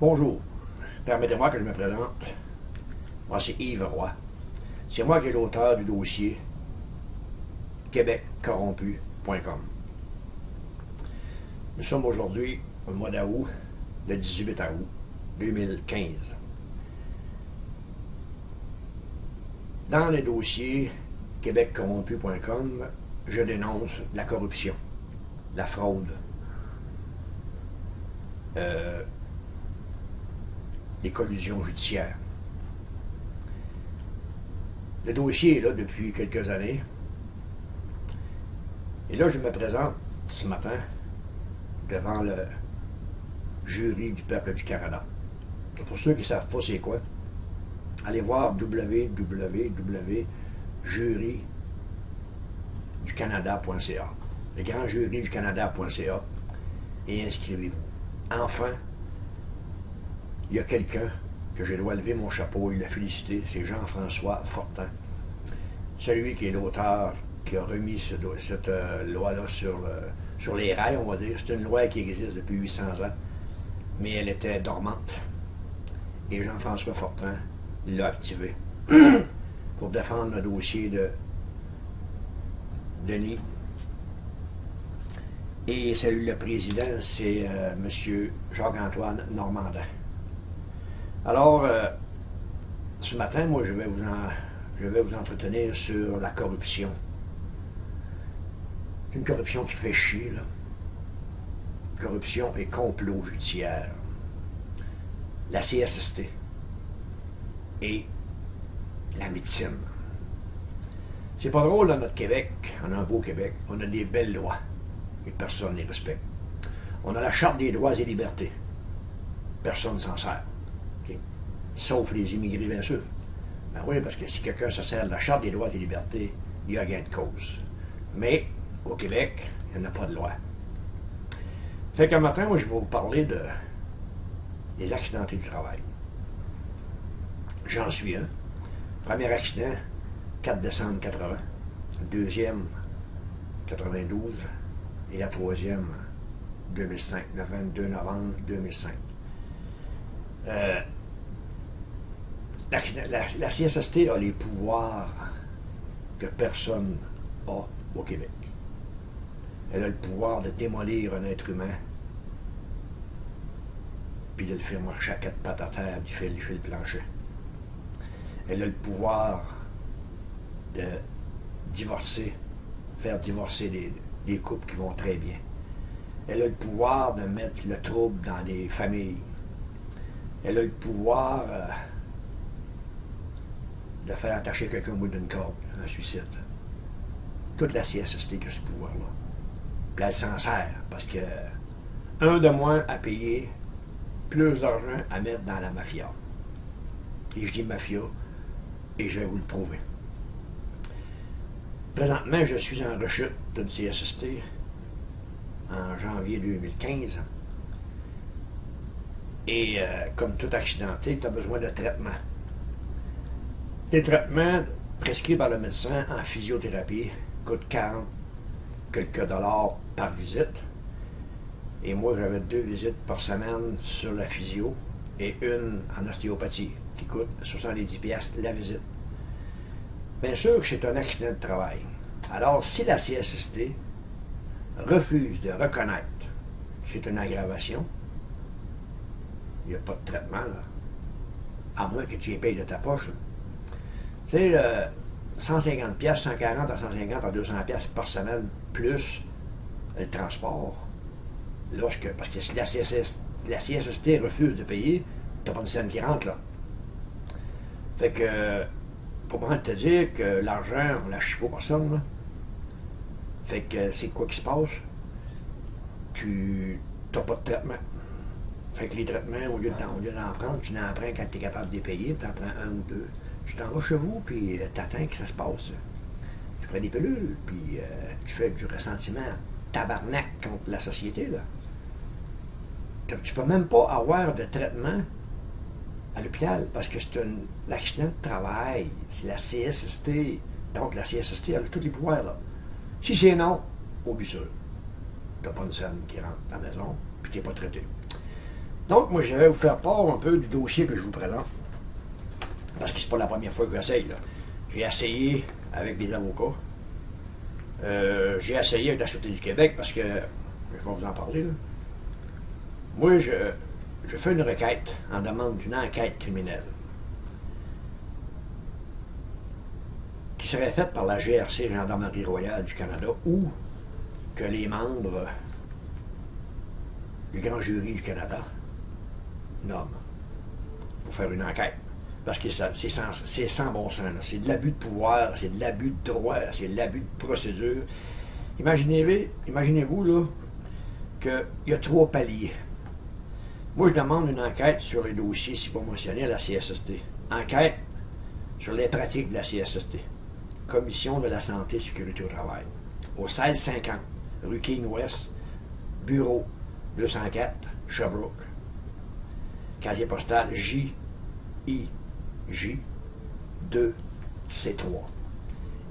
Bonjour, permettez-moi que je me présente. Moi, c'est Yves Roy. C'est moi qui est l'auteur du dossier québeccorrompu.com. Nous sommes aujourd'hui au mois d'août, le 18 août 2015. Dans le dossier québeccorrompu.com, je dénonce la corruption, la fraude, les collusions judiciaires. Le dossier est là depuis quelques années. Et là, je me présente ce matin devant le jury du peuple du Canada. Et pour ceux qui ne savent pas c'est quoi, allez voir www.juryducanada.ca, le grand jury du Canada.ca, et inscrivez-vous. Enfin, il y a quelqu'un que je dois lever mon chapeau et le féliciter, c'est Jean-François Fortin, celui qui est l'auteur qui a remis cette loi-là sur les rails, on va dire. C'est une loi qui existe depuis 800 ans, mais elle était dormante. Et Jean-François Fortin l'a activée pour défendre le dossier de Denis. Et celui le président, c'est M. Jacques-Antoine Normandin. Alors, ce matin, moi, je vais vous entretenir sur la corruption. C'est une corruption qui fait chier, là. Corruption et complot judiciaire. La CSST et la médecine. C'est pas drôle, dans notre Québec, on a un beau Québec, on a des belles lois et personne ne les respecte. On a la Charte des droits et libertés. Personne ne s'en sert. Okay? Sauf les immigrés, bien sûr. Ben oui, parce que si quelqu'un se sert de la Charte des droits et libertés, il y a gain de cause. Mais, au Québec, il n'y en a pas de loi. Fait qu'un matin, moi, je vais vous parler des accidentés du travail. J'en suis un. Premier accident, 4 décembre 80. Deuxième, 92. Et la troisième, 2005, le 22 novembre 2005. La CSST a les pouvoirs que personne n'a au Québec. Elle a le pouvoir de démolir un être humain puis de le faire marcher à quatre pattes à terre puis faire lécher le plancher. Elle a le pouvoir de divorcer, faire divorcer des couples qui vont très bien. Elle a le pouvoir de mettre le trouble dans les familles. Elle a le pouvoir de faire attacher quelqu'un au bout d'une corde, un suicide. Toute la CSST qui a ce pouvoir-là. Puis elle s'en sert, parce que un de moins à payer, plus d'argent à mettre dans la mafia. Et je dis mafia, et je vais vous le prouver. Présentement, je suis en rechute d'une CSST en janvier 2015. Et comme tout accidenté, tu as besoin de traitement. Les traitements prescrits par le médecin en physiothérapie coûtent 40 quelques dollars par visite. Et moi, j'avais 2 visites par semaine sur la physio et une en ostéopathie qui coûte 70$ la visite. Bien sûr que c'est un accident de travail. Alors, si la CSST refuse de reconnaître que c'est une aggravation, il n'y a pas de traitement, là. À moins que tu y payes de ta poche. Tu sais, 150$, 140 à 150 à 200$ par semaine, plus le transport. Parce que si la CSST refuse de payer, tu n'as pas de scène qui rentre, là. Fait que, pour moi te dire que l'argent, on ne lâche pas personne, là. Fait que c'est quoi qui se passe? Tu n'as pas de traitement. Fait que les traitements, au lieu d'en prendre, tu n'en prends quand tu es capable de les payer, tu en prends un ou deux. Tu t'en vas chez vous, puis tu attends que ça se passe. Tu prends des pilules, puis tu fais du ressentiment tabarnak contre la société, là. Tu peux même pas avoir de traitement à l'hôpital, parce que c'est un accident de travail. C'est la CSST. Donc la CSST, elle a tous les pouvoirs, là. Si c'est non, oublie ça. Tu n'as pas une scène qui rentre dans la maison, puis tu n'es pas traité. Donc, moi, je vais vous faire part un peu du dossier que je vous présente. Parce que c'est pas la première fois que j'essaye. J'ai essayé avec des avocats. J'ai essayé avec la Sûreté du Québec parce que, je vais vous en parler, là. Moi, je fais une requête en demande d'une enquête criminelle qui serait faite par la GRC, Gendarmerie royale du Canada, ou que les membres du grand jury du Canada nomment pour faire une enquête. Parce que c'est sans bon sens. C'est de l'abus de pouvoir, c'est de l'abus de droit, c'est de l'abus de procédure. Imaginez-vous là, qu'il y a 3 paliers. Moi, je demande une enquête sur les dossiers si pas mentionnés à la CSST. Enquête sur les pratiques de la CSST. Commission de la santé et sécurité au travail. Au 1650, rue King-Ouest, bureau 204, Sherbrooke. Casier postal JIJ 2C3.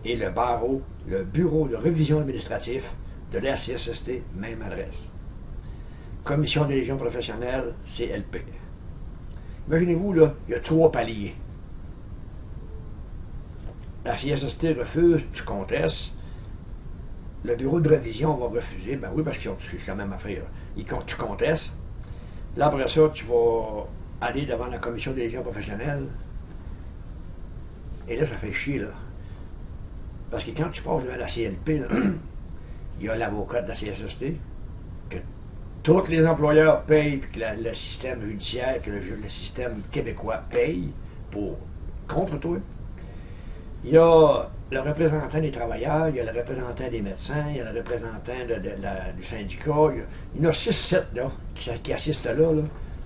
Et le barreau, le bureau de révision administrative de la CSST, même adresse. Commission d'élection professionnelle, CLP. Imaginez-vous, là, il y a 3 paliers. La CSST refuse, tu contestes. Le bureau de révision va refuser. Ben oui, parce que c'est la même affaire. Tu contestes. Là, après ça, tu vas aller devant la commission d'élection professionnelle. Et là, ça fait chier, là. Parce que quand tu passes devant la CLP, là, il y a l'avocat de la CSST, que tous les employeurs payent, puis que le système judiciaire, que le système québécois paye contre toi. Il y a le représentant des travailleurs, il y a le représentant des médecins, il y a le représentant du syndicat. Il y en a 6-7 là, qui assistent là,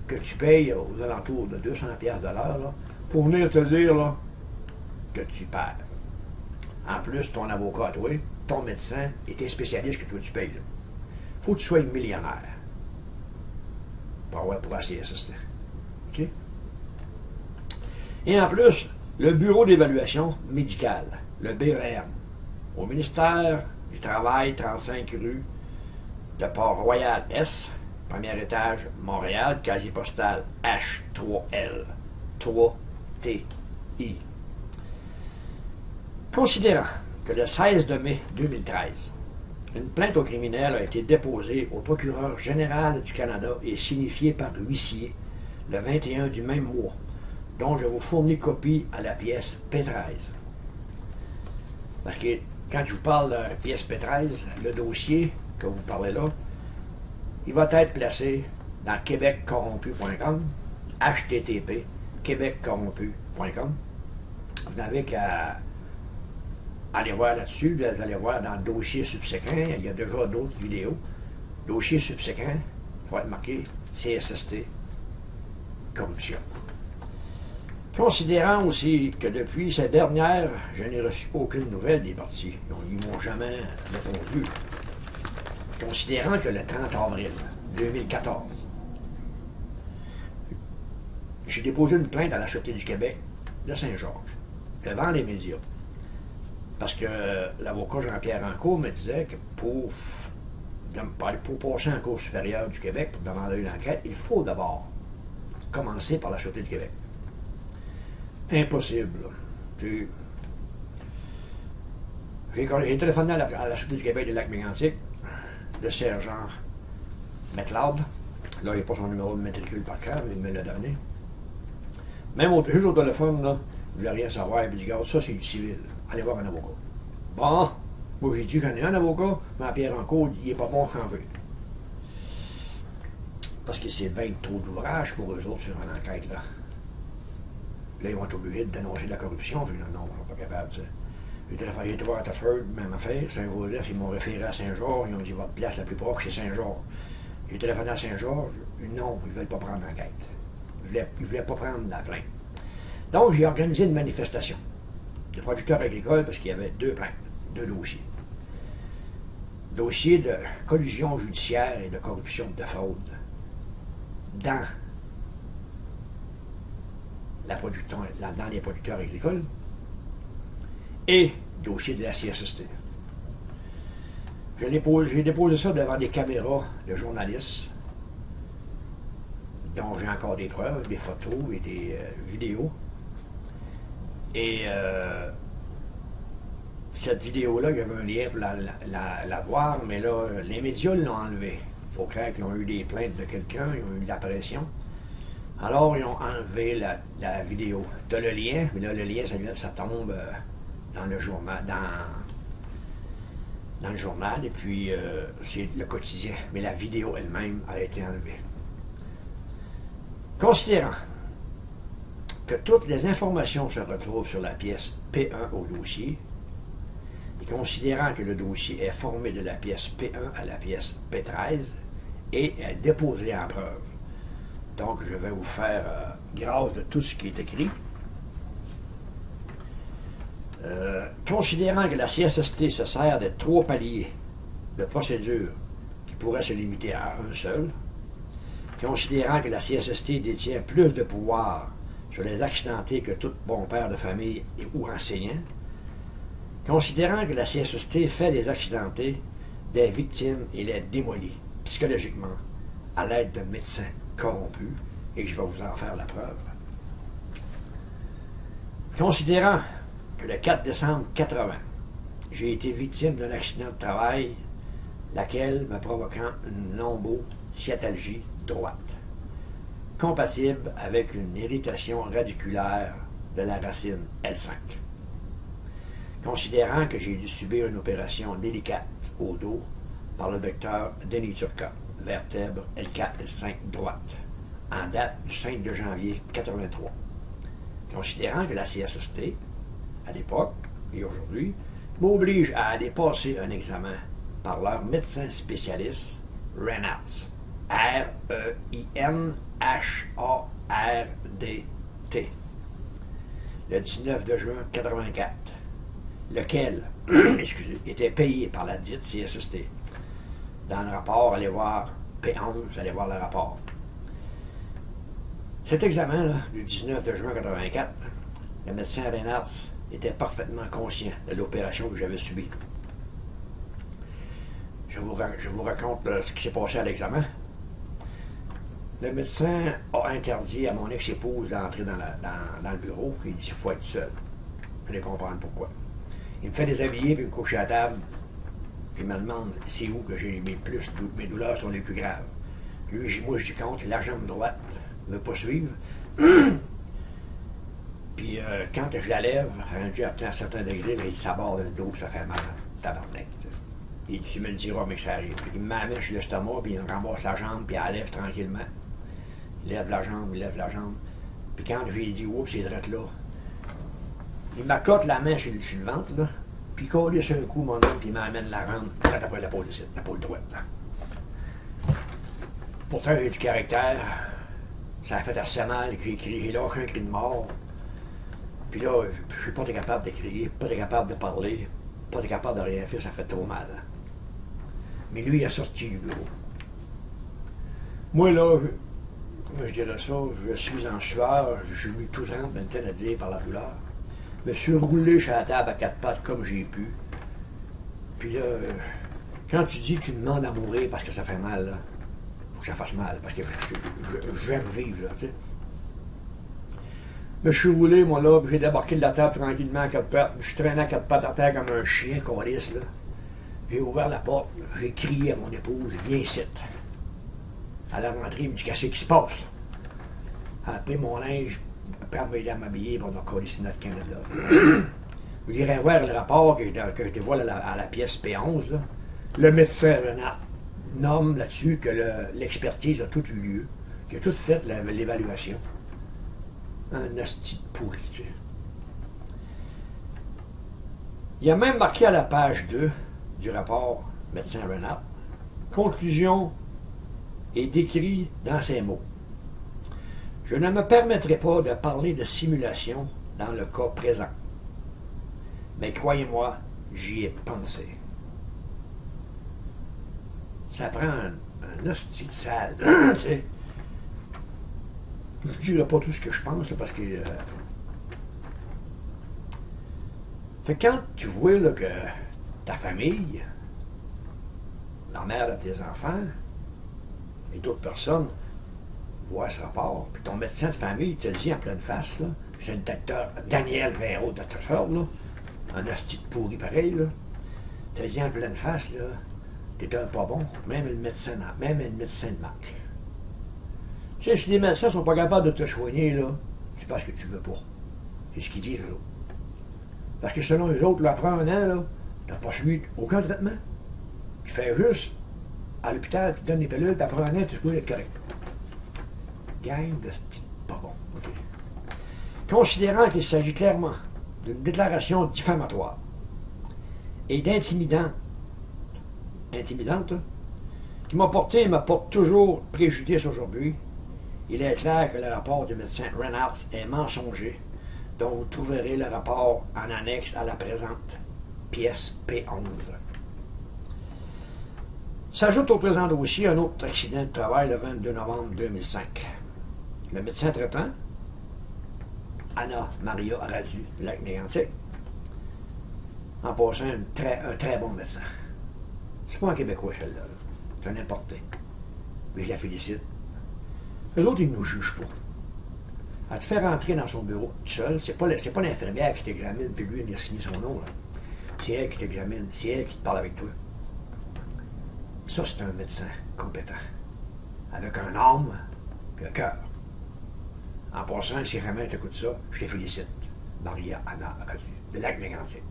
que tu payes aux alentours de 200$ de l'heure là, pour venir te dire là, que tu perds. En plus, ton avocat, toi, ton médecin et tes spécialistes que toi tu payes. Il faut que tu sois millionnaire pour avoir pour la CSST. OK? Et en plus, le Bureau d'évaluation médicale, le BEM, au ministère du Travail, 35 rue de Port-Royal-Est, premier étage, Montréal, casier postal H3L, 3TI. Considérant que le 16 de mai 2013, une plainte au criminel a été déposée au procureur général du Canada et signifiée par huissier le 21 du même mois, dont je vous fournis copie à la pièce P13. Parce que quand je vous parle de la pièce P13, le dossier que vous parlez là, il va être placé dans québeccorrompu.com, http québeccorrompu.com. Vous n'avez qu'à aller voir là-dessus, vous allez voir dans le dossier subséquent, il y a déjà d'autres vidéos. Dossier subséquent, il va être marqué CSST, corruption. Considérant aussi que depuis cette dernière, je n'ai reçu aucune nouvelle des partis. Ils ne m'ont jamais répondu. Considérant que le 30 avril 2014, j'ai déposé une plainte à la Sûreté du Québec de Saint-Georges, devant les médias. Parce que l'avocat Jean-Pierre Rancourt me disait que pour passer en Cour supérieure du Québec, pour demander une enquête, il faut d'abord commencer par la Sûreté du Québec. Impossible. J'ai téléphoné à la Sûreté du Québec de Lac-Mégantic, le sergent McLeod. Là, il n'y a pas son numéro de matricule par cœur, mais il me l'a donné. Même juste au téléphone, là, il ne voulait rien savoir. Il me dit, regarde, ça, c'est du civil. Allez voir un avocat. Bon, moi, j'ai dit, j'en ai un avocat, mais Pierre Rancourt, il n'est pas bon changer. Parce que c'est bien trop d'ouvrage pour eux autres sur une enquête, là. Là, ils vont être obligés de dénoncer de la corruption. Puis, non, on n'est pas capable, tu sais. J'ai été voir à Taford, même affaire. Saint-Joseph, ils m'ont référé à Saint-Georges. Ils ont dit, votre place la plus proche, c'est Saint-Georges. J'ai téléphoné à Saint-Georges. Non, ils ne veulent pas prendre l'enquête. Ils ne voulaient pas prendre la plainte. Donc, j'ai organisé une manifestation de producteurs agricoles parce qu'il y avait 2 plaintes, 2 dossiers. Dossier de collusion judiciaire et de corruption, de fraude dans les producteurs agricoles et dossier de la CSST. J'ai déposé ça devant des caméras de journalistes dont j'ai encore des preuves, des photos et des vidéos. Et cette vidéo-là, il y avait un lien pour la voir, mais là, les médias l'ont enlevé. Il faut croire qu'ils ont eu des plaintes de quelqu'un, ils ont eu de la pression. Alors, ils ont enlevé la vidéo. Tu as le lien, mais là, le lien, ça tombe dans le journal, dans le journal, et puis c'est le quotidien. Mais la vidéo elle-même a été enlevée. Considérant que toutes les informations se retrouvent sur la pièce P1 au dossier, et considérant que le dossier est formé de la pièce P1 à la pièce P13 et est déposé en preuve. Donc, je vais vous faire grâce de tout ce qui est écrit. Considérant que la CSST se sert de 3 paliers de procédure qui pourraient se limiter à un seul, considérant que la CSST détient plus de pouvoir sur les accidentés que tout bon père de famille ou enseignant, considérant que la CSST fait des accidentés des victimes et les démolit psychologiquement à l'aide de médecins corrompus, et je vais vous en faire la preuve. Considérant que le 4 décembre 80, j'ai été victime d'un accident de travail, laquelle me provoquant une lombosciatalgie droite, compatible avec une irritation radiculaire de la racine L5. Considérant que j'ai dû subir une opération délicate au dos par le docteur Denis Turcotte, vertèbre L4, L5 droite, en date du 5 janvier 83. Considérant que la CSST, à l'époque et aujourd'hui, m'oblige à aller passer un examen par leur médecin spécialiste, Reinhardt, R-E-I-N-H-A-R-D-T, le 19 de juin 84, lequel excusez, était payé par la dite CSST. Dans le rapport, allez voir P11, allez voir le rapport. Cet examen-là, du 19 de juin 84, le médecin Reinhardt était parfaitement conscient de l'opération que j'avais subie. Je vous raconte ce qui s'est passé à l'examen. Le médecin a interdit à mon ex-épouse d'entrer dans le bureau. Il dit qu'il faut être seul. Vous allez comprendre pourquoi. Il me fait déshabiller, puis il me couche à la table, puis il me demande c'est où que j'ai mes douleurs sont les plus graves. Lui, moi, je dis compte, la jambe droite ne veut pas suivre. Puis quand je la lève, rendu à un certain degré, il s'aborde le dos, ça fait mal. Tabarnak. Il dit, tu me le diras, mais que ça arrive. Il m'amène sur l'estomac, puis il me ramasse la jambe, puis il la lève tranquillement. Il lève la jambe, il lève la jambe. Puis quand je lui ai dit, oups, c'est drette là, il m'accote la main sur le ventre, là, puis il colle sur un coup, mon homme, puis il m'amène la rendre, direct après l'épaule droite. Là. Pourtant, j'ai du caractère. Ça a fait assez mal, j'ai lâché un cri de mort. Puis là, je suis pas capable de crier, pas capable de parler, pas capable de rien faire, ça fait trop mal. Mais lui, il a sorti du bureau. Moi, là, comment je dirais ça, je suis en sueur, je suis mis tout trempe, maintenant à dire par la douleur. Je me suis roulé sur la table à 4 pattes comme j'ai pu. Puis là, quand tu dis que tu demandes à mourir parce que ça fait mal, là, faut que ça fasse mal, parce que j'aime vivre, là, tu sais. Je me suis roulé, moi, là, puis j'ai débarqué de la table tranquillement à 4 pattes. Je traînais à 4 pattes à terre comme un chien câlisse, là. J'ai ouvert la porte, j'ai crié à mon épouse, viens ici. Elle est rentrée, elle me dit, qu'est-ce qui se passe? Elle a pris mon linge, après elle m'a aidé à m'habiller, puis on a collé sur notre Canada. Vous irez voir le rapport que je dévoile à la pièce P11, là. Le médecin Renat nomme là-dessus que l'expertise a tout eu lieu, qu'il a tout fait l'évaluation. Un hostie pourri, tu sais. Il y a même marqué à la page 2 du rapport médecin Renat, conclusion est décrit dans ces mots. Je ne me permettrai pas de parler de simulation dans le cas présent. Mais croyez-moi, j'y ai pensé. Ça prend un hostie de salle, tu sais. Je ne dirai pas tout ce que je pense, parce que... Fait que quand tu vois là, que ta famille, la mère de tes enfants et d'autres personnes voir ce rapport, puis ton médecin de famille te dit en pleine face, là, c'est le docteur Daniel Véro de Rutherford, là, un hostie de pourri pareil, là, te dit en pleine face, là, t'es un pas bon, même le médecin de marque. Tu sais, si les médecins sont pas capables de te soigner, là, c'est parce que tu veux pas. C'est ce qu'ils disent, eux autres. Parce que selon eux autres, là, après un an, là, t'as pas suivi aucun traitement. Tu fais juste à l'hôpital, tu te donnes des pilules, puis après un an, tu peux être correct. Gang de style pas bon. OK. Considérant qu'il s'agit clairement d'une déclaration diffamatoire et intimidante, hein, qui m'a porté et m'apporte toujours préjudice aujourd'hui, il est clair que le rapport du médecin Reynolds est mensonger, dont vous trouverez le rapport en annexe à la présente pièce P11. S'ajoute au présent dossier un autre accident de travail le 22 novembre 2005. Le médecin traitant, Anna Maria Radu, Lac-Mégantic, en passant un très bon médecin. C'est pas un Québécois, celle-là. C'est un importé. Mais je la félicite. Les autres, ils ne nous jugent pas. Elle te fait rentrer dans son bureau tout seul, c'est pas l'infirmière qui t'examine, puis lui, il a signé son nom. Là. C'est elle qui t'examine, c'est elle qui te parle avec toi. Ça, c'est un médecin compétent. Avec un âme et un cœur. En passant, si jamais tu écoutes ça, je te félicite. Maria Anna Radu, de Lac-Mégantic.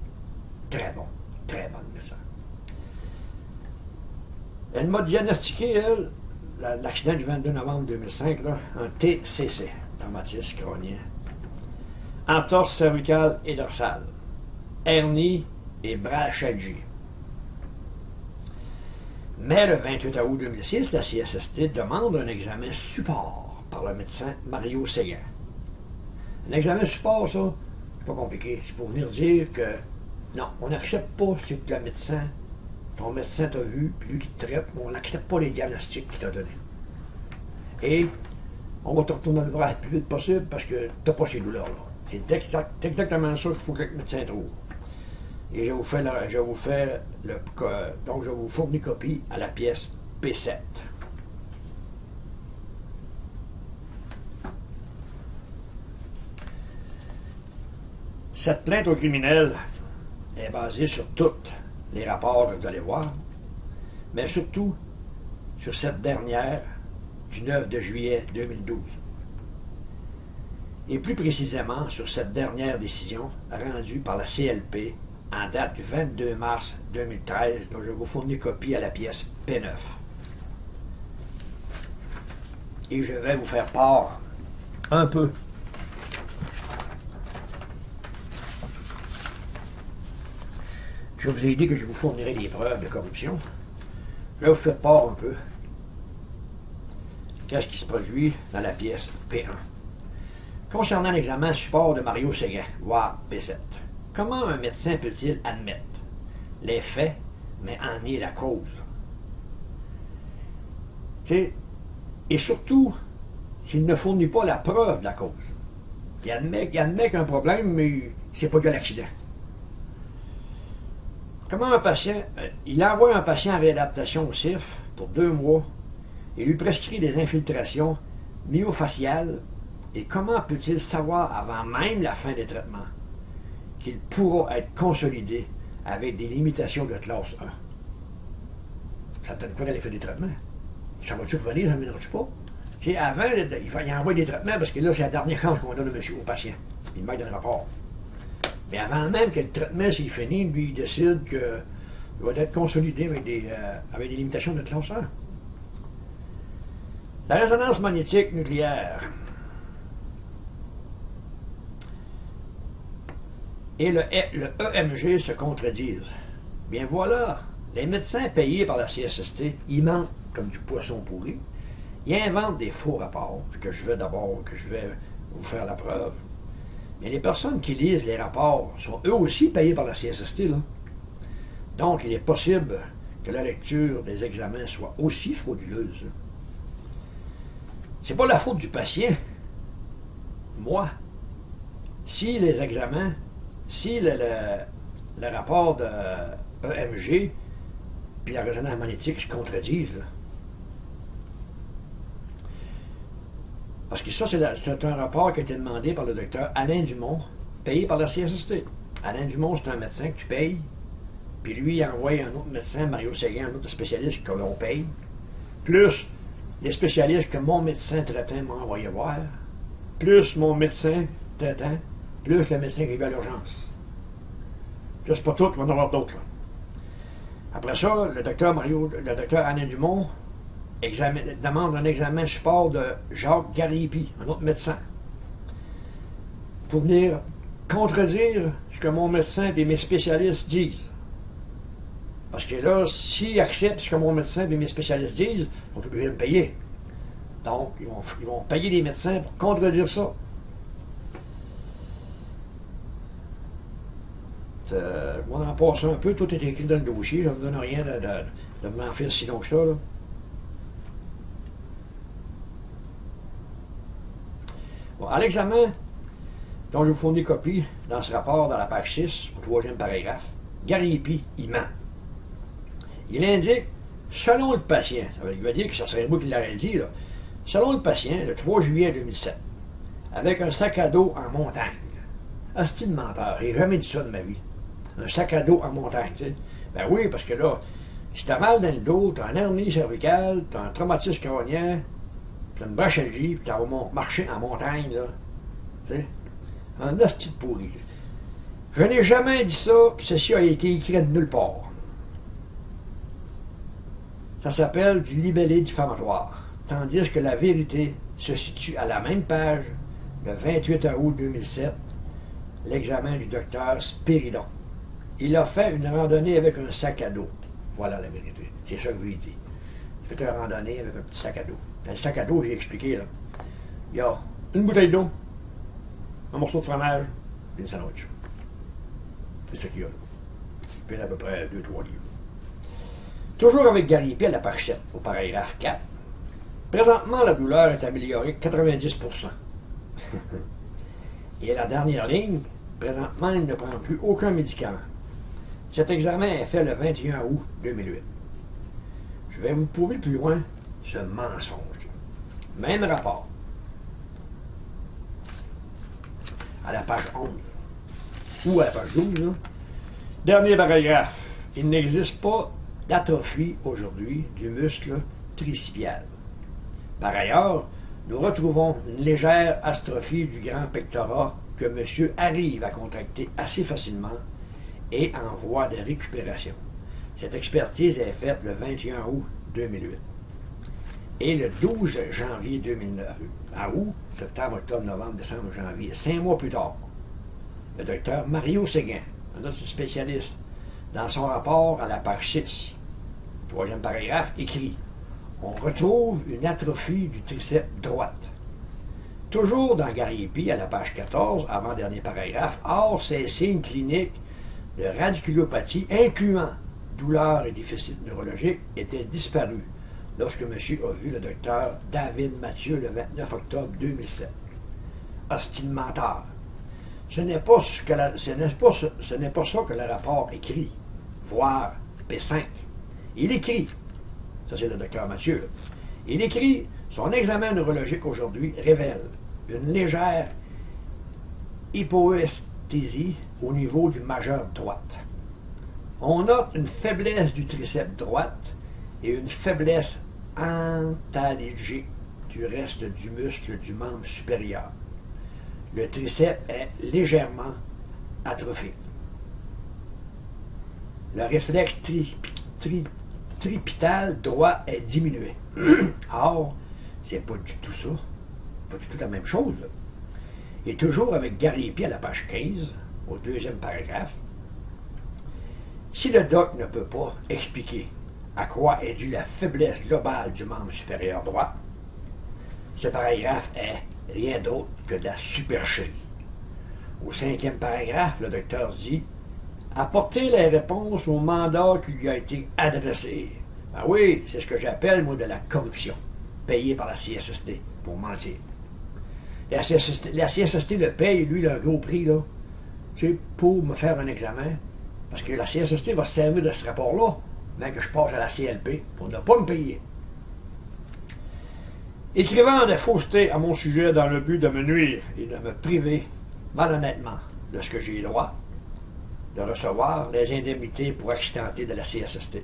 Très bonne médecin. Elle m'a diagnostiqué, elle, l'accident du 22 novembre 2005, là, un TCC, traumatisme crânien, entorse cervicale et dorsale, hernie et brachyalgie. Mais le 28 août 2006, la CSST demande un examen support par le médecin Mario Séguin. Un examen support, ça, c'est pas compliqué. C'est pour venir dire que non, on n'accepte pas ce que ton médecin t'a vu, puis lui qui te traite, mais on n'accepte pas les diagnostics qu'il t'a donnés. Et on va te retourner dans l'ouvrage le plus vite possible parce que t'as pas ces douleurs-là. C'est exactement ça qu'il faut que le médecin trouve. Et je vous fournis copie à la pièce P7. Cette plainte au criminel est basée sur tous les rapports que vous allez voir, mais surtout sur cette dernière du 9 de juillet 2012. Et plus précisément sur cette dernière décision rendue par la CLP en date du 22 mars 2013, dont je vous fournis copie à la pièce P9. Et je vais vous faire part un peu je vous ai dit que je vous fournirais des preuves de corruption. Je vais vous faire part un peu qu'est-ce qui se produit dans la pièce P1. Concernant l'examen support de Mario Séguin, voire P7, comment un médecin peut-il admettre les faits, mais en nier la cause? T'sais, et surtout, s'il ne fournit pas la preuve de la cause. Il admet qu'un problème, mais c'est pas de l'accident. Comment un patient, il envoie un patient en réadaptation au CIF pour 2 mois et lui prescrit des infiltrations myofaciales, et comment peut-il savoir avant même la fin des traitements qu'il pourra être consolidé avec des limitations de classe 1? Ça donne quoi dans l'effet des traitements? Ça va-tu revenir, ça ne reviendra-tu pas? T'sais, avant, il envoie des traitements parce que là, c'est la dernière chance qu'on donne au patient. Il met un rapport. Mais avant même que le traitement s'est fini, lui, il décide qu'il va être consolidé avec des limitations de classe 1. La résonance magnétique nucléaire et le EMG se contredisent. Bien voilà, les médecins payés par la CSST, ils mentent comme du poisson pourri. Ils inventent des faux rapports, que je vais vous faire la preuve. Mais les personnes qui lisent les rapports sont eux aussi payées par la CSST, là. Donc, il est possible que la lecture des examens soit aussi frauduleuse. C'est pas la faute du patient. Moi, si les examens, si le rapport de EMG puis la résonance magnétique se contredisent, là, Parce que ça, c'est un rapport qui a été demandé par le docteur Alain Dumont, payé par la CSST. Alain Dumont, c'est un médecin que tu payes, puis lui, il envoie un autre médecin, Mario Séguin, un autre spécialiste que l'on paye, plus les spécialistes que mon médecin traitant m'a envoyé voir, plus mon médecin traitant, plus le médecin qui va à l'urgence. Ça, c'est pas tout, il va en avoir d'autres. Après ça, le docteur Alain Dumont demande un examen support de Jacques Garipi, un autre médecin, pour venir contredire ce que mon médecin et mes spécialistes disent. Parce que là, s'ils acceptent ce que mon médecin et mes spécialistes disent, ils sont obligés de me payer. Donc, ils vont payer des médecins pour contredire ça. On en passe un peu, tout est écrit dans le dossier, je ne me donne rien de m'en faire si long que ça. Là. Bon, à l'examen, dont je vous fournis copie dans ce rapport, dans la page 6, au 3e paragraphe, Garipi, il ment. Il indique, selon le patient, ça veut dire que ça serait moi qui l'aurais dit, là, selon le patient, le 3 juillet 2007, avec un sac à dos en montagne. Hostie de menteur, j'ai jamais dit ça de ma vie. Un sac à dos en montagne, tu sais. Ben oui, parce que là, si t'as mal dans le dos, t'as un hernie cervicale, t'as un traumatisme crânien, t'as une brachyalgie, puis t'as marché en montagne, là. Tu sais. Un hostie de pourri. Je n'ai jamais dit ça, puis ceci a été écrit de nulle part. Ça s'appelle du libellé diffamatoire. Tandis que la vérité se situe à la même page, le 28 août 2007, l'examen du docteur Spiridon. Il a fait une randonnée avec un sac à dos. Voilà la vérité. C'est ça que je lui ai dit. Il fait une randonnée avec un petit sac à dos. Dans le sac à dos, j'ai expliqué, là, il y a une bouteille d'eau, un morceau de fromage et une sandwich. C'est ça qu'il y a là. Puis à peu près 2-3 livres. Toujours avec Garipi à la page 7, au paragraphe 4. Présentement, la douleur est améliorée de 90%. Et à la dernière ligne, présentement, il ne prend plus aucun médicament. Cet examen est fait le 21 août 2008. Je vais vous prouver plus loin ce mensonge. Même rapport. À la page 11. Ou à la page 12. Là. Dernier paragraphe. Il n'existe pas d'atrophie aujourd'hui du muscle tricipial. Par ailleurs, nous retrouvons une légère astrophie du grand pectorat que monsieur arrive à contracter assez facilement et en voie de récupération. Cette expertise est faite le 21 août 2008. Et le 12 janvier 2009, à août, septembre, octobre, novembre, décembre, janvier, 5 mois plus tard, le docteur Mario Séguin, un autre spécialiste, dans son rapport à la page 6, 3e paragraphe, écrit « On retrouve une atrophie du triceps droite. » Toujours dans Garipi, à la page 14, avant-dernier paragraphe, « Or, ces signes cliniques de radiculopathie, incluant douleur et déficit neurologique, étaient disparus lorsque monsieur a vu le docteur David Mathieu le 29 octobre 2007. Hostie de menteur. Ce n'est pas ça que le rapport écrit, voire P5. Il écrit, ça c'est le docteur Mathieu, là. Il écrit, son examen neurologique aujourd'hui révèle une légère hypoesthésie au niveau du majeur droite. On note une faiblesse du triceps droite et une faiblesse antalgique du reste du muscle du membre supérieur. Le triceps est légèrement atrophique. Le réflexe tripital droit est diminué. Or, c'est pas du tout ça. Pas du tout la même chose. Et toujours avec Garipi à la page 15, au 2e paragraphe, si le doc ne peut pas expliquer à quoi est due la faiblesse globale du membre supérieur droit, ce paragraphe est rien d'autre que de la supercherie. Au 5e paragraphe, le docteur dit « Apporter les réponses au mandat qui lui a été adressé. » Ben oui, c'est ce que j'appelle, moi, de la corruption, payée par la CSST, pour mentir. La CSST le paye, lui, il a un gros prix, là, tu sais, pour me faire un examen, parce que la CSST va se servir de ce rapport-là, mais que je passe à la CLP pour ne pas me payer. Écrivant des faussetés à mon sujet dans le but de me nuire et de me priver malhonnêtement de ce que j'ai le droit de recevoir les indemnités pour accidenté de la CSST.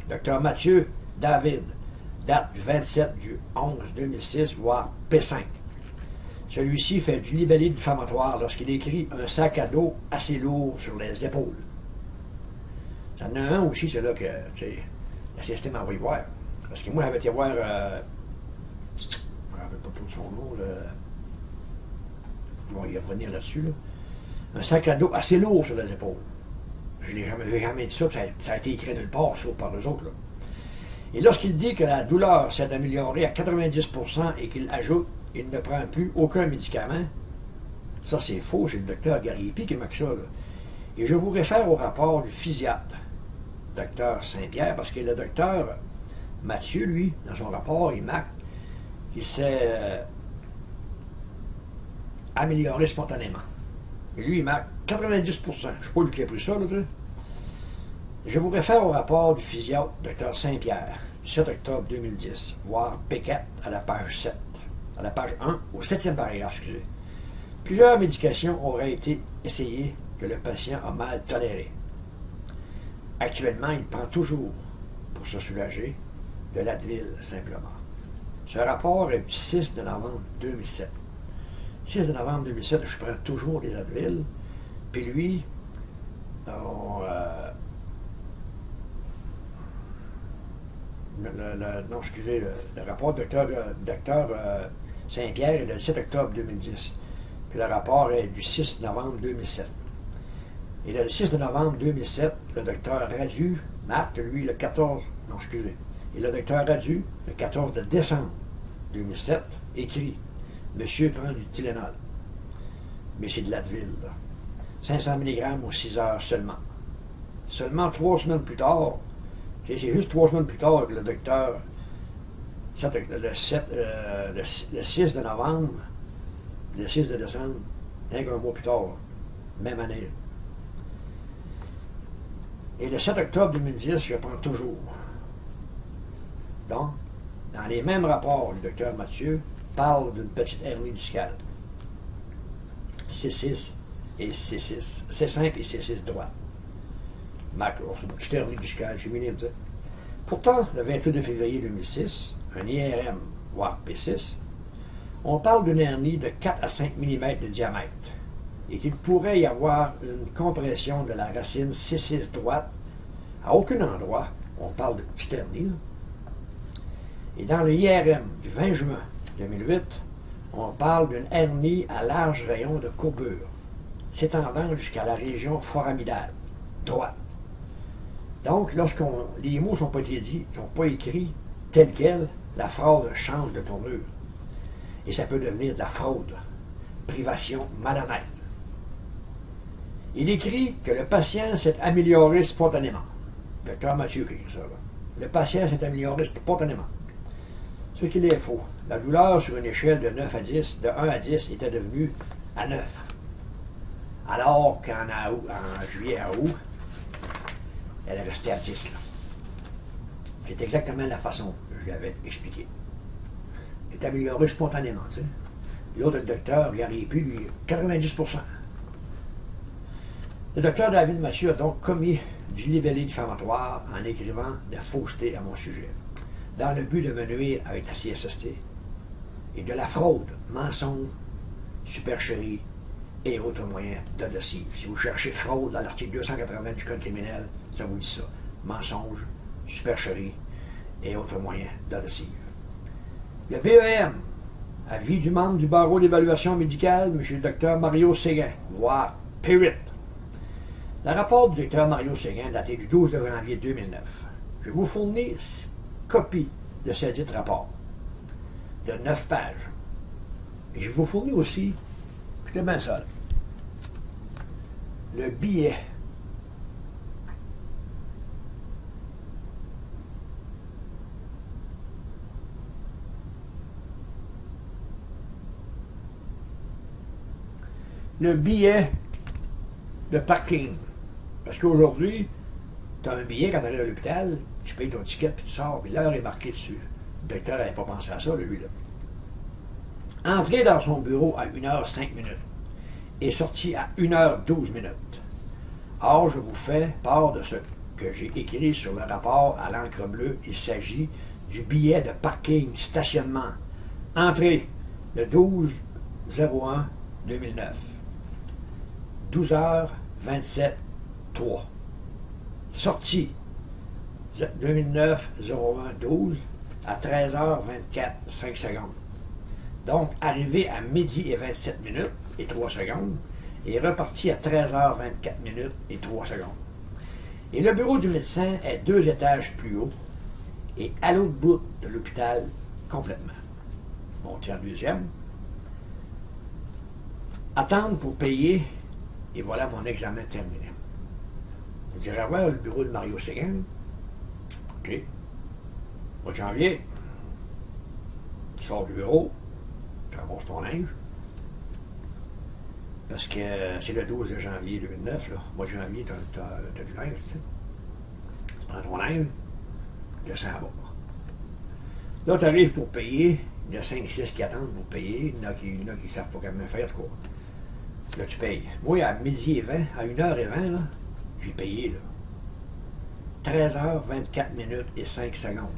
Dr Mathieu David, date du 27 du 11 2006, voire P5. Celui-ci fait du libellé diffamatoire lorsqu'il écrit un sac à dos assez lourd sur les épaules. J'en ai un aussi, c'est là que la CST m'a envoyé voir. Parce que moi, j'avais été voir, je ne me rappelle pas trop de son nom, on va y revenir là-dessus. Là. Un sac à dos assez lourd sur les épaules. Je n'ai jamais dit ça, ça a été écrit nulle part, sauf par eux autres. Là. Et lorsqu'il dit que la douleur s'est améliorée à 90% et qu'il ajoute qu'il ne prend plus aucun médicament, ça c'est faux, c'est le docteur Gariepi qui marque ça. Là. Et je vous réfère au rapport du physiatre, docteur Saint-Pierre, parce que le docteur Mathieu, lui, dans son rapport, il marque qu'il s'est amélioré spontanément. Et lui, il marque 90%. Je ne sais pas lui qui a pris ça, là, tu sais. Je vous réfère au rapport du physiatre Dr Saint-Pierre, du 7 octobre 2010, voire P4 à la page 7, à la page 1, au 7e paragraphe, excusez. Plusieurs médications auraient été essayées que le patient a mal tolérées. Actuellement, il prend toujours, pour se soulager, de l'Advil simplement. Ce rapport est du 6 de novembre 2007. 6 de novembre 2007, je prends toujours des Advil, puis lui, le rapport de docteur Saint-Pierre est le 7 octobre 2010. Puis le rapport est du 6 novembre 2007. Et le 6 novembre 2007, le docteur Radu marque, lui, le 14... Non, excusez. Et le docteur Radu, le 14 de décembre 2007, écrit « Monsieur prend du Tylenol. » Mais c'est de l'Advil, là. 500 mg aux 6 heures seulement. Seulement 3 semaines plus tard, c'est juste 3 semaines plus tard que le docteur, le 6 de novembre, le 6 de décembre, un mois plus tard, même année. Et le 7 octobre 2010, je prends toujours. Donc, dans les mêmes rapports, le docteur Mathieu parle d'une petite hernie discale. C6 et C6, C5 et C6 droite. C'est une petite hernie discale, c'est minime, ça. Pourtant, le 28 février 2006, un IRM, voire P6, on parle d'une hernie de 4 à 5 mm de diamètre et qu'il pourrait y avoir une compression de la racine C6 droite. À aucun endroit, on parle de petite hernie. Là. Et dans le IRM du 20 juin 2008, on parle d'une hernie à large rayon de courbure, s'étendant jusqu'à la région foramidale, droite. Donc, les mots ne sont pas dits, ne sont pas écrits tels quels, la phrase change de tournure. Et ça peut devenir de la fraude, privation malhonnête. Il écrit que le patient s'est amélioré spontanément. Docteur Mathieu qui écrit ça. Là. Le patient s'est amélioré spontanément. Ce qu'il est faux. La douleur sur une échelle de 9 à 10, de 1 à 10, était devenue à 9. Alors qu'en juillet à août, elle est restée à 10. C'est exactement la façon que je lui avais expliqué. Elle est améliorée spontanément. Tu sais. L'autre docteur, il aurait pu, lui, 90%. Le docteur David Mathieu a donc commis du libellé diffamatoire en écrivant des faussetés à mon sujet, dans le but de me nuire avec la CSST, et de la fraude, mensonge, supercherie et autres moyens d'adhesive. Si vous cherchez fraude dans l'article 280 du Code criminel, ça vous dit ça. Mensonge, supercherie et autres moyens d'adhesive. Le BEM, avis du membre du barreau d'évaluation médicale, M. le Dr Mario Séguin, voire P8. Le rapport du Dr Mario Séguin, daté du 12 janvier 2009. Je vous fournis copie de ce dit rapport, de 9 pages. Et je vous fournis aussi, écoutez bien ça, le billet de parking. Parce qu'aujourd'hui, tu as un billet quand tu arrives à l'hôpital, tu payes ton ticket puis tu sors, puis l'heure est marquée dessus. Le docteur n'avait pas pensé à ça, lui, là. Entré dans son bureau à 1h05 et sorti à 1h12. Or, je vous fais part de ce que j'ai écrit sur le rapport à l'encre bleue. Il s'agit du billet de parking stationnement. Entrée le 12/01/2009. 12h27:03. Sortie 2009-01-12 à 13h24:05. Donc, arrivé à midi et 27 minutes et 3 secondes et reparti à 13h24 et 3 secondes. Et le bureau du médecin est 2 étages plus haut et à l'autre bout de l'hôpital complètement. Monter en deuxième. Attendre pour payer et voilà mon examen terminé. Je dirais voir le bureau de Mario Séguin. OK. Mois de janvier, tu sors du bureau, tu ramasses ton linge. Parce que c'est le 12 janvier 2009, là. Mois de janvier, tu as du linge, tu sais. Tu prends ton linge, tu descends à bord. Là, tu arrives pour payer. Il y en a 5-6 qui attendent pour payer. Il y en a qui ne savent pas comment faire, quoi. Là, tu payes. Moi, à midi et 20, à 1h20, là, j'ai payé, là. 13h24 et 5 secondes.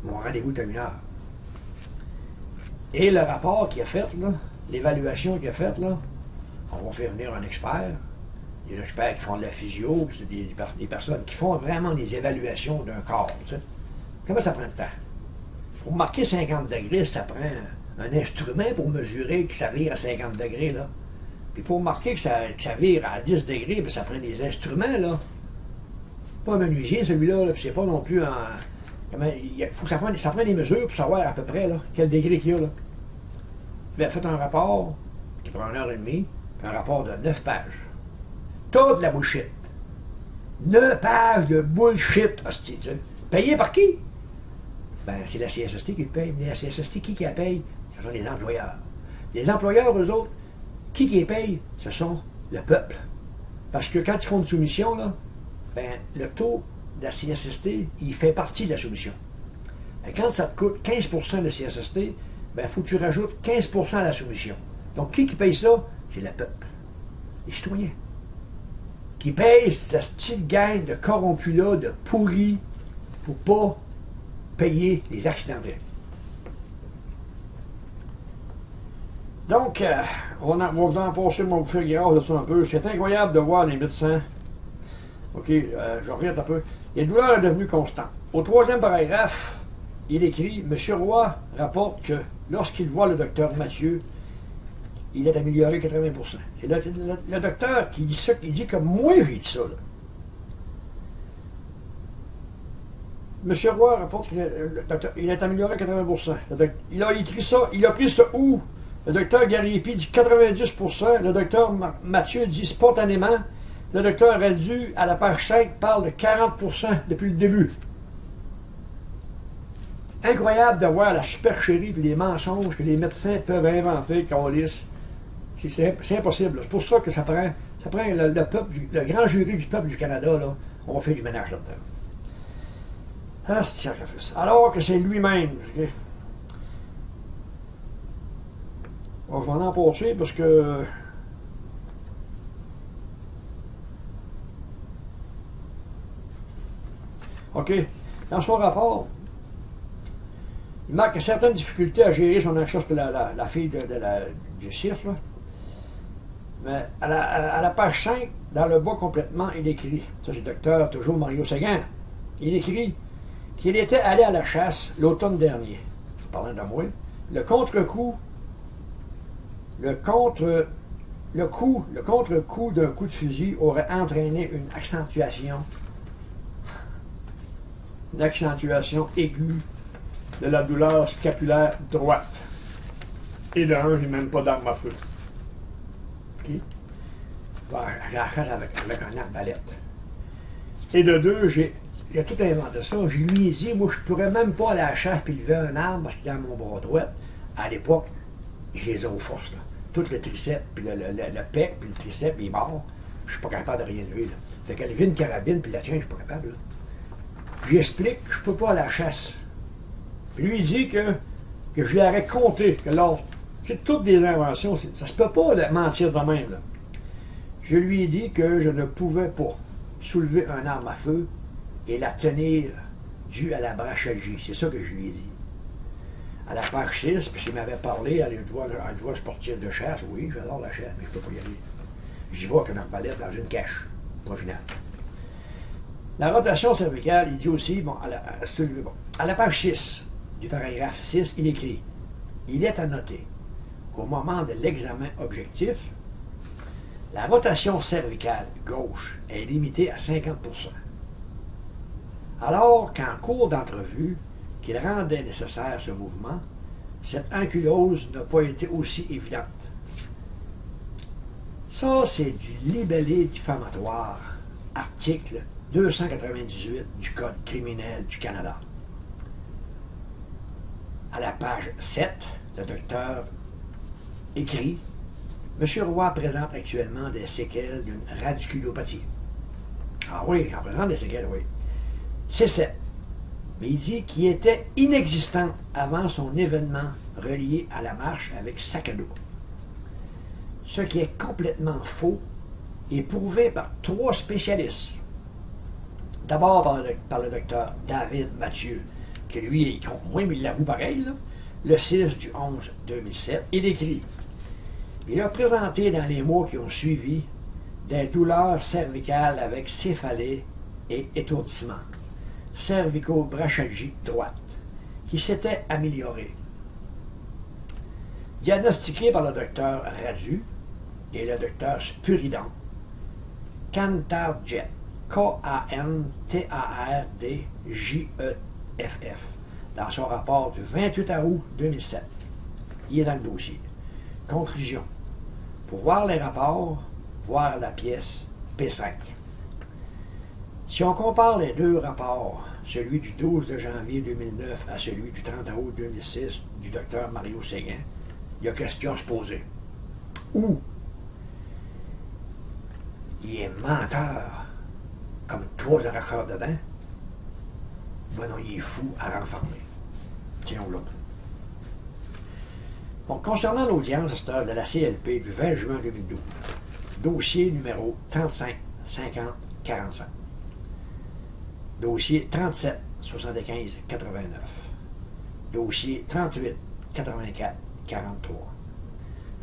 Mon rendez-vous est à 1h. Et le rapport qu'il a fait, là, l'évaluation qu'il a faite, là, on va faire venir un expert. Des experts qui font de la physio, puis c'est des personnes qui font vraiment des évaluations d'un corps. Tu sais. Comment ça prend de temps? Pour marquer 50 degrés, ça prend un instrument pour mesurer que ça vire à 50 degrés. Là. Puis pour marquer que ça vire à 10 degrés, bien, ça prend des instruments. Là. Pas un menuisier, celui-là, là, puis c'est pas non plus un. Il faut que ça prenne des mesures pour savoir à peu près là, quel degré qu'il y a. Là. Il a fait un rapport qui prend 1h30, puis un rapport de 9 pages. Toute la bullshit. 9 pages de bullshit, hostie. Payé par qui? Ben, c'est la CSST qui le paye. Mais la CSST, qui la paye? Ce sont les employeurs. Les employeurs, eux autres, qui les paye? Ce sont le peuple. Parce que quand ils font une soumission, là, ben, le taux de la CSST, il fait partie de la soumission. Et quand ça te coûte 15% de CSST, ben, il faut que tu rajoutes 15% à la soumission. Donc, qui paye ça? C'est le peuple. Les citoyens. Qui paye cette petite gang de corrompus-là, de pourris, pour pas payer les accidentés. Donc, on va vous en passer, on va vous faire grâce de ça un peu. C'est incroyable de voir les médecins. OK, je reviens un peu. Les douleurs sont devenues constantes. Au 3e paragraphe, il écrit « M. Roy rapporte que lorsqu'il voit le docteur Mathieu, il est amélioré 80%. » C'est le docteur qui dit ça, qui dit que moi j'ai dit ça. Là. M. Roy rapporte qu'il est amélioré 80%. Il a écrit ça, il a pris ça où? Le docteur Gariepi dit 90%, le docteur Mathieu dit spontanément, le docteur Radu, à la page 5, parle de 40% depuis le début. Incroyable de voir la supercherie et les mensonges que les médecins peuvent inventer, qu'on lisse. C'est impossible. C'est pour ça que ça prend le peuple, le grand jury du peuple du Canada, là, on fait du ménage là-dedans. Ah, c'est sacrifice. Alors que c'est lui-même. Okay. Bon, je vais en passer parce que. OK. Dans son rapport, il marque certaines difficultés à gérer son anxiété. C'était la fille du CIF, là. Mais à la page 5, dans le bas complètement, il écrit, ça c'est le docteur, toujours Mario Séguin, il écrit qu'il était allé à la chasse l'automne dernier, parlant de moi, le contre-coup d'un coup de fusil aurait entraîné une accentuation aiguë de la douleur scapulaire droite. Et de un, j'ai même pas d'arme à feu. Okay. J'ai la chasse avec un arbalète. Et de deux, il a tout inventé ça. Je lui ai dit, moi, je pourrais même pas aller à la chasse et lever un arbre parce qu'il est dans mon bras droit. À l'époque, j'ai zéro force. Là. Tout le triceps, puis le pec, puis le triceps, il est mort. Je suis pas capable de rien lever. Là. Fait qu'elle lever une carabine, puis la tienne, je suis pas capable. Là. J'explique que je peux pas aller à la chasse. Puis lui, il dit que je lui aurais compté, que lors. C'est toutes des inventions, ça se peut pas de mentir de même, là. Je lui ai dit que je ne pouvais pas soulever un arme à feu et la tenir due à la brachyalgie. C'est ça que je lui ai dit. À la page 6, puis il m'avait parlé à une voie sportive de chasse. Oui, j'adore la chasse, mais je ne peux pas y aller. J'y vais avec une arbalète dans une cache. Point final. La rotation cervicale, il dit aussi, à la page 6 du paragraphe 6, il écrit « Il est à noter qu'au moment de l'examen objectif, la rotation cervicale gauche est limitée à 50%. Alors qu'en cours d'entrevue, qu'il rendait nécessaire ce mouvement, cette ankylose n'a pas été aussi évidente. Ça, c'est du libellé diffamatoire, article 298 du Code criminel du Canada. À la page 7, le docteur écrit « M. Roy présente actuellement des séquelles d'une radiculopathie. » Ah oui, il en présente des séquelles, oui. C'est 7. Mais il dit qu'il était inexistant avant son événement relié à la marche avec sac à dos. Ce qui est complètement faux et prouvé par 3 spécialistes. D'abord par le docteur David Mathieu, qui lui, il compte moins, mais il l'avoue pareil, là, le 6 du 11 2007. Il écrit « Il a présenté dans les mois qui ont suivi des douleurs cervicales avec céphalée et étourdissement, cervico-brachyalgie droite, qui s'était améliorée. Diagnostiqué par le docteur Radu et le docteur Spuridon, Cantarjet, K-A-N-T-A-R-D-J-E-F-F, dans son rapport du 28 août 2007. Il est dans le dossier. Conclusion. Pour voir les rapports, voir la pièce P5. Si on compare les deux rapports, celui du 12 de janvier 2009 à celui du 30 août 2006 du docteur Mario Séguin, il y a question à se poser. Ou il est menteur, comme 3 arracheurs dedans, ben non, il est fou à renfermer. Tiens l'autre. Bon, concernant l'audience de la CLP du 20 juin 2012, dossier numéro 35 50 45. Dossier 37 75 89. Dossier 38 84 43.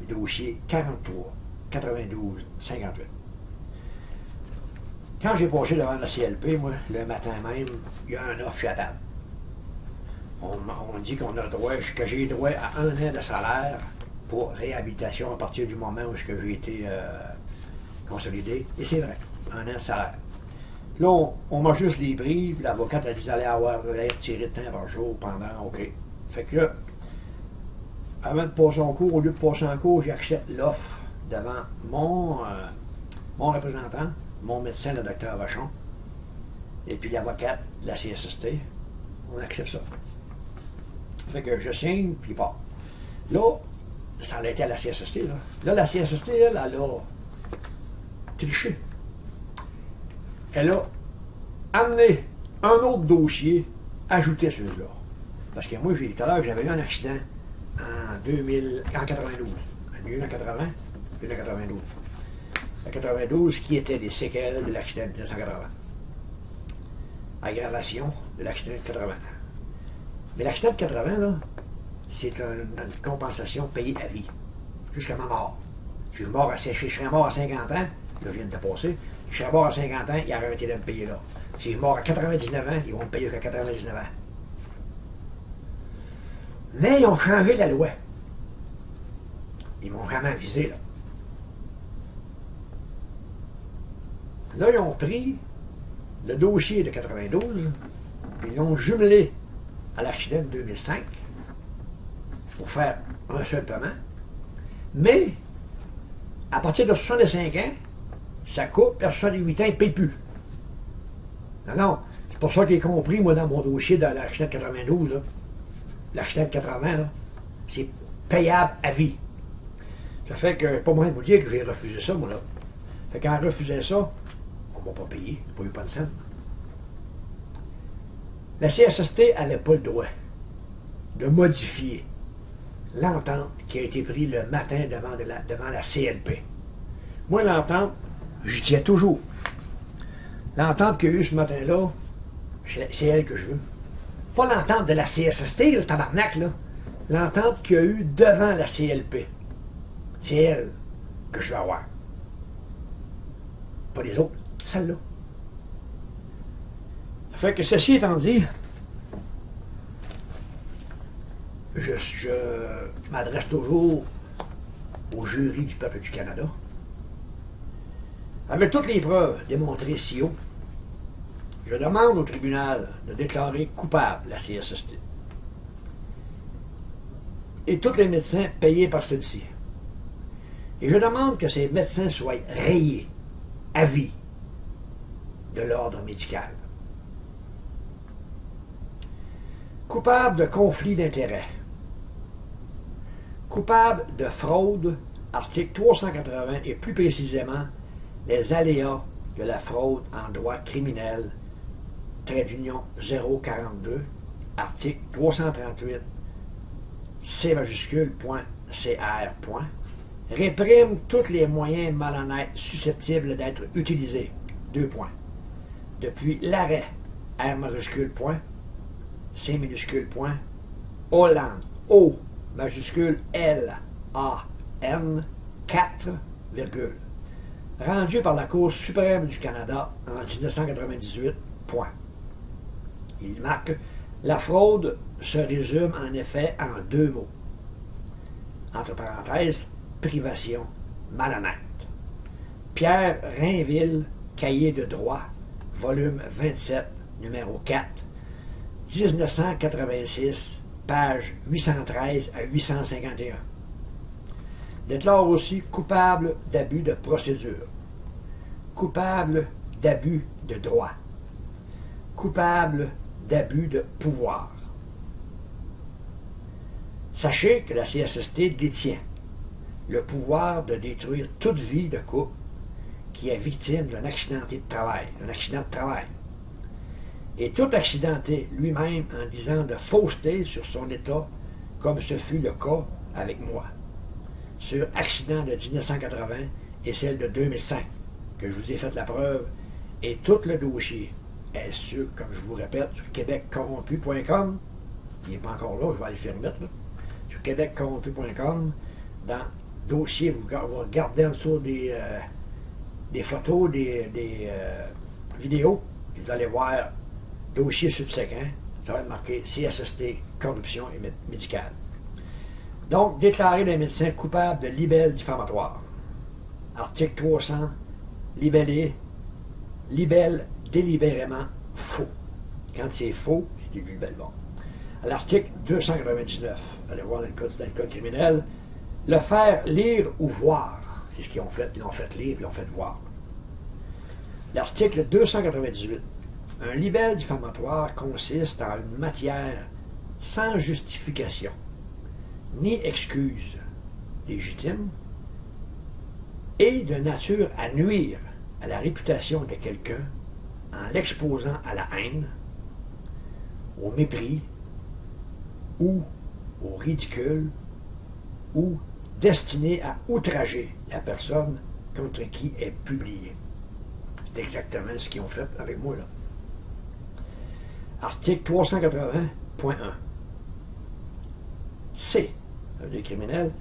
Dossier 43 92 58. Quand j'ai passé devant la CLP, moi, le matin même, il y a un offre à table. On dit qu'on a le droit, que j'ai droit à 1 an de salaire pour réhabilitation à partir du moment où j'ai été consolidé. Et c'est vrai, 1 an de salaire. Là, on m'a juste les prix, puis l'avocate a dit d'aller retirer de temps par jour pendant, OK. Fait que là, avant de passer en cours, au lieu de passer en cours, j'accepte l'offre devant mon représentant, mon médecin, le docteur Vachon, et puis l'avocate de la CSST. On accepte ça. Fait que je signe, puis part. Là, ça a été à la CSST. Là, la CSST, elle a triché. Elle a amené un autre dossier ajouté sur celui-là. Parce que moi, j'ai dit tout à l'heure que j'avais eu un accident en 92. Il y a eu en 80, puis en 92. En 92, qui était des séquelles de l'accident de 1980. Aggravation de l'accident de 80. Mais l'accident de 80, là, c'est une compensation payée à vie, jusqu'à ma mort. Si je serais mort à 50 ans, là, je viens de passer, si je serais mort à 50 ans, ils auraient arrêté de me payer là. Si je suis mort à 99 ans, ils vont me payer jusqu'à 99 ans. Mais ils ont changé la loi. Ils m'ont vraiment visé, là. Là, ils ont pris le dossier de 92, puis ils l'ont jumelé à l'accident de 2005 pour faire un seul paiement. Mais, à partir de 65 ans, ça coupe, puis à 68 ans, ils ne payent plus. Non, non, c'est pour ça que j'ai compris, moi, dans mon dossier de l'accident de 92, l'accident de 80, là, c'est payable à vie. Ça fait que, pas moyen de vous dire que j'ai refusé ça, moi, là. Fait qu'en refusant ça, on ne m'a pas payé, pas eu pas de scène. La CSST n'avait pas le droit de modifier l'entente qui a été prise le matin devant la CLP. Moi, l'entente, j'y tiens toujours. L'entente qu'il y a eu ce matin-là, c'est elle que je veux. Pas l'entente de la CSST, le tabarnak, là. L'entente qu'il y a eu devant la CLP. C'est elle que je veux avoir. Pas les autres, celle-là. Ça fait que ceci étant dit, je m'adresse toujours au jury du peuple du Canada. Avec toutes les preuves démontrées si haut, je demande au tribunal de déclarer coupable la CSST et tous les médecins payés par celle-ci. Et je demande que ces médecins soient rayés à vie de l'ordre médical. Coupable de conflit d'intérêts. Coupable de fraude, article 380, et plus précisément les aléas de la fraude en droit criminel, trait d'union 042, article 338, C majuscule, point, CR, point, réprime tous les moyens malhonnêtes susceptibles d'être utilisés, 2 points, depuis l'arrêt, R majuscule, point, C minuscule, point, Hollande, O majuscule, L, A, N, 4, virgule, rendu par la Cour suprême du Canada en 1998, point. Il marque « La fraude se résume en effet en 2 mots. » Entre parenthèses, privation malhonnête. Pierre Rainville, Cahier de droit, volume 27, numéro 4, 1986, page 813 à 851. Déclare aussi coupable d'abus de procédure, coupable d'abus de droit, coupable d'abus de pouvoir. Sachez que la CSST détient le pouvoir de détruire toute vie de couple qui est victime d'un accidenté de travail, d'un accident de travail. Et tout accidenté lui-même en disant de fausseté sur son état, comme ce fut le cas avec moi, sur accident de 1980 et celle de 2005, que je vous ai fait la preuve, et tout le dossier est sur, comme je vous répète, sur québeccorrompu.com. Il n'est pas encore là, je vais aller le faire mettre, là. Sur québeccorrompu.com, dans dossier, vous regardez en dessous des photos, des vidéos, puis vous allez voir dossier subséquent, ça va être marqué CSST, corruption et médicale. Donc, déclarer les médecins coupables de libelle diffamatoire. Article 300, libelle délibérément faux. Quand c'est faux, c'est du libelle bon. À l'article 299, allez voir dans le code criminel, le faire lire ou voir. C'est ce qu'ils ont fait. Ils l'ont fait lire et ils l'ont fait voir. L'article 298. Un libelle diffamatoire consiste en une matière sans justification ni excuse légitime et de nature à nuire à la réputation de quelqu'un en l'exposant à la haine, au mépris ou au ridicule ou destiné à outrager la personne contre qui est publié. C'est exactement ce qu'ils ont fait avec moi, là. Article 380.1. C. Ça veut dire criminel.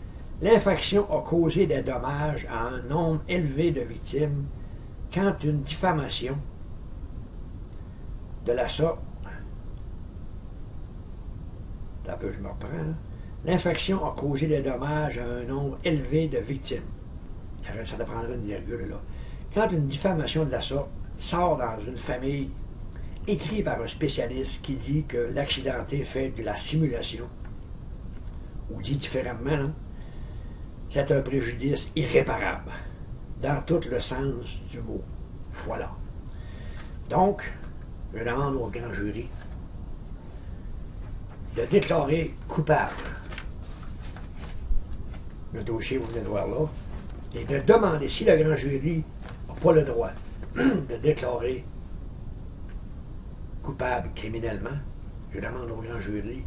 L'infraction a causé des dommages à un nombre élevé de victimes quand une diffamation de la sorte. Un peu, je me reprends, là. L'infraction a causé des dommages à un nombre élevé de victimes. Ça prendrait une virgule, là. Quand une diffamation de la sorte sort dans une famille, écrit par un spécialiste qui dit que l'accidenté fait de la simulation, ou dit différemment, là, c'est un préjudice irréparable, dans tout le sens du mot. Voilà. Donc, je demande au grand jury de déclarer coupable le dossier que vous venez de voir là, et de demander, si le grand jury n'a pas le droit de déclarer coupable criminellement, je demande au grand jury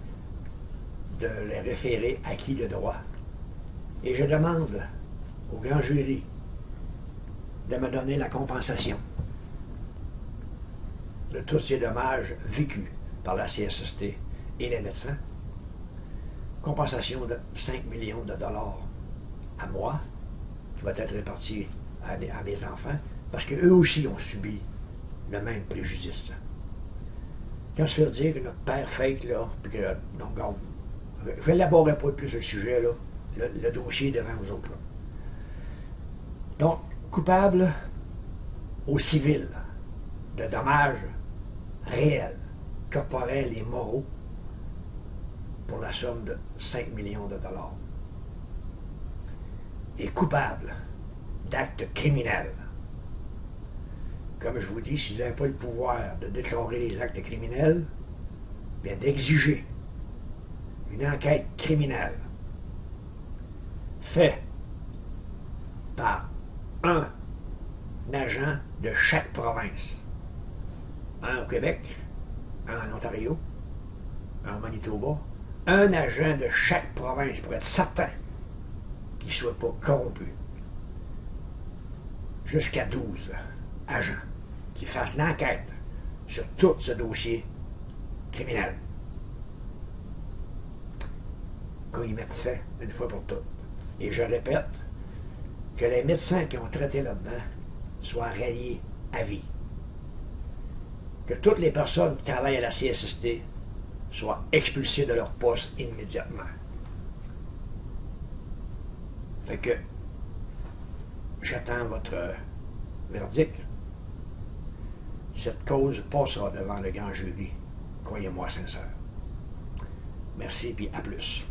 de les référer acquis de droit. Et je demande au grand jury de me donner la compensation de tous ces dommages vécus par la CSST et les médecins. Compensation de 5 millions de dollars à moi, qui va être réparti à mes enfants, parce qu'eux aussi ont subi le même préjudice. Quand se fait dire que notre père fake, là, puis que, donc, je n'élaborerai pas plus le sujet, là, le dossier devant vous autres. Là. Donc, coupable aux civils de dommages réels, corporels et moraux pour la somme de 5 millions de dollars. Et coupable d'actes criminels. Comme je vous dis, si vous n'avez pas le pouvoir de déclarer les actes criminels, bien d'exiger une enquête criminelle faite par un agent de chaque province. Un au Québec, un en Ontario, un au Manitoba, un agent de chaque province pour être certain qu'il ne soit pas corrompu. Jusqu'à 12 agents qui fassent l'enquête sur tout ce dossier criminel. Qu'on y mette fait une fois pour toutes. Et je répète, que les médecins qui ont traité là-dedans soient rayés à vie. Que toutes les personnes qui travaillent à la CSST soient expulsées de leur poste immédiatement. Fait que j'attends votre verdict. Cette cause passera devant le grand jury. Croyez-moi sincère. Merci, puis à plus.